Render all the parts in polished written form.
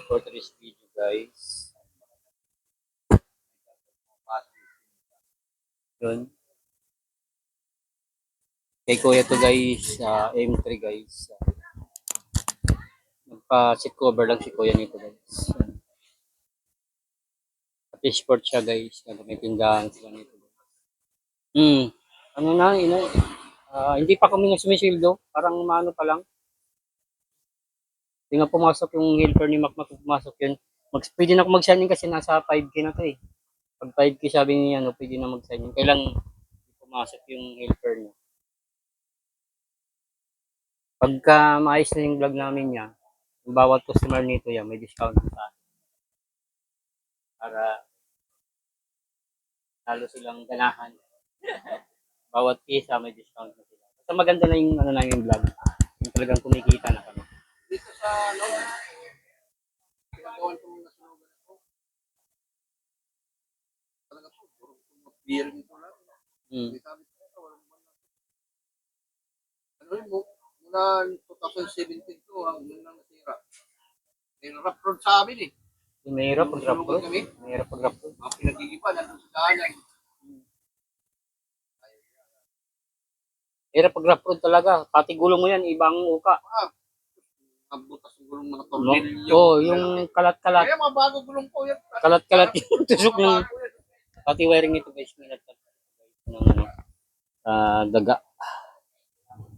for today's video, guys. Yun. Kay Kuya to guys, M3 guys. Nagpa-seat cover lang si Kuya nito guys. Fishport siya guys. May tindahan sila nito. Ano na, hindi pa kami na sumisildo. Parang mano pa lang. Hindi nga pumasok yung helper ni Mac pumasok yun. Pwede na ako mag-sign in kasi nasa 5K na to eh. Pag 5K sabi niya, pwede na mag-sign in. Kailang pumasok yung helper niya. Pagka maayos na yung vlog namin niya, yung bawat customer nito yan, may discount sa akin. Para lalo silang ganahan. Bawat isa may discount na sila. Basta maganda na yung namin vlog. Yung talagang kumikita na kami. Dito sa ginagawan kong nasunugan ako. Talaga po, puro beer nito lang. Sabi ko, walang naman lang. Ano yun mo? Mula 2017 to, hanggang nang nasira. May rough road sa amin eh. Mahirap pag-rough road. Mahirap pag-rough road. Mga pinagigipa, nandun sa daanan. Mahirap pag-rough road talaga. Pati gulong mo yan, ibang uka. Butas yung gulong mga tornilyo. Oo, yung kalat-kalat. Kaya mga bago gulong po yan. Kalat-kalat yung tusok ng pati wiring nito guys. Ng daga.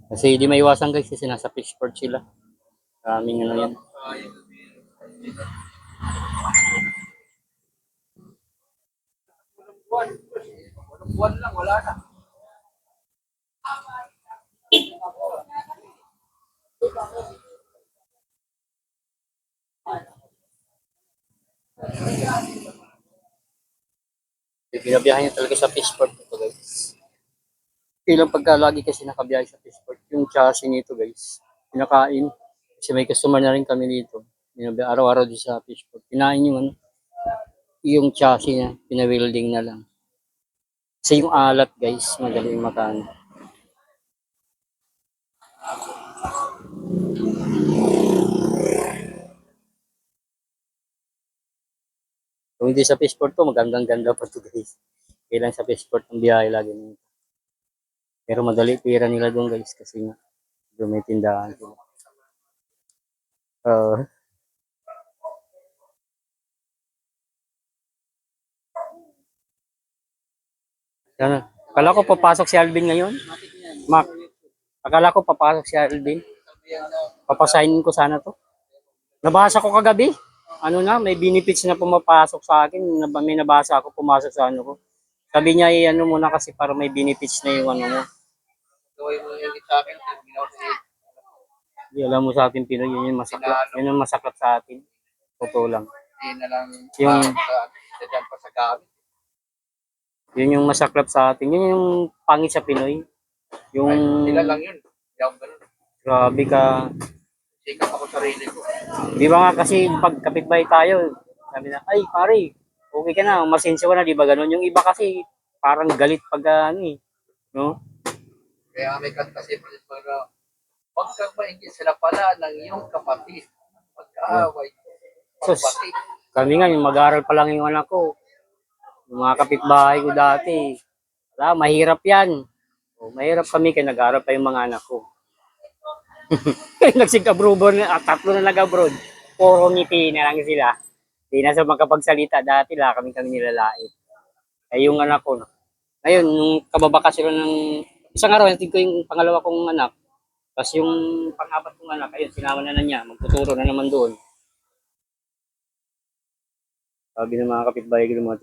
Kasi di maiwasan guys kasi nasa fishport sila. Maraming ano yan. Walang buwan lang, wala na. Binabiyahan niya talaga sa fishport ito guys. Ilang pagkalagi kasi nakabiyahe sa fishport. Yung chassis nito guys. Pinakain. Kasi may customer na rin kami dito. Araw-araw din sa fishport. Pinain yung chassis niya. Pinawielding na lang. Kasi yung alat guys. Magaling makano. Kung hindi sa fishport to, magandang-ganda pa to guys. Kailan sa fishport ang biyahe lagi nito. Pero madali pira nila doon guys kasi nga may tindahan sila. Akala ko papasok si Alvin ngayon. Mac, akala ko papasok si Alvin. Papasignin ko sana to. Nabasa ko kagabi. Ano na, may benefits na pumapasok sa akin. May nabasa ako pumasok sa ano ko. Sabi niya, ano muna kasi para may benefits na yung ano mo. Gawin mo yung sa akin, Hindi alam mo sa atin Pinoy, yun yung masaklap. Yun yung masaklap sa atin. Totoo lang. Hindi na lang yung dyan pa sa gamit. Yun yung masaklap sa atin. Yun yung pangit sa Pinoy. Yung sila lang yun. Yung ganun. Grabe ka. Sikap ako sarili ko. Di ba nga kasi pag kapitbahay tayo, sabi na, ay pare, okay ka na, masensya ka na, di ba ganun? Yung iba kasi parang galit pag ano eh. No? Kaya may kanta si Prince para huwag kang maingit sila pala ng iyong kapatid. Pagkaaway. Pagpati. Kami nga, yung mag-aaral pa lang yung anak ko. Yung mga kapitbahay ko dati. Wala, mahirap yan. O, mahirap kami kaya nag-aaral pa yung mga anak ko. Nagsig-abroad na, tatlo na nag-abroad. Puro ngiti na lang sila. Hindi na sa makapagsalita dati la kami nilalait. Ay yung anak ko. Ngayon, nung kababaka sila ng isang araw, natin ko yung pangalawa kong anak. Tapos yung pang-apat kong anak, ayun, sinama na niya. Magtuturo na naman doon. Sabi ng mga kapitbahay ko, mga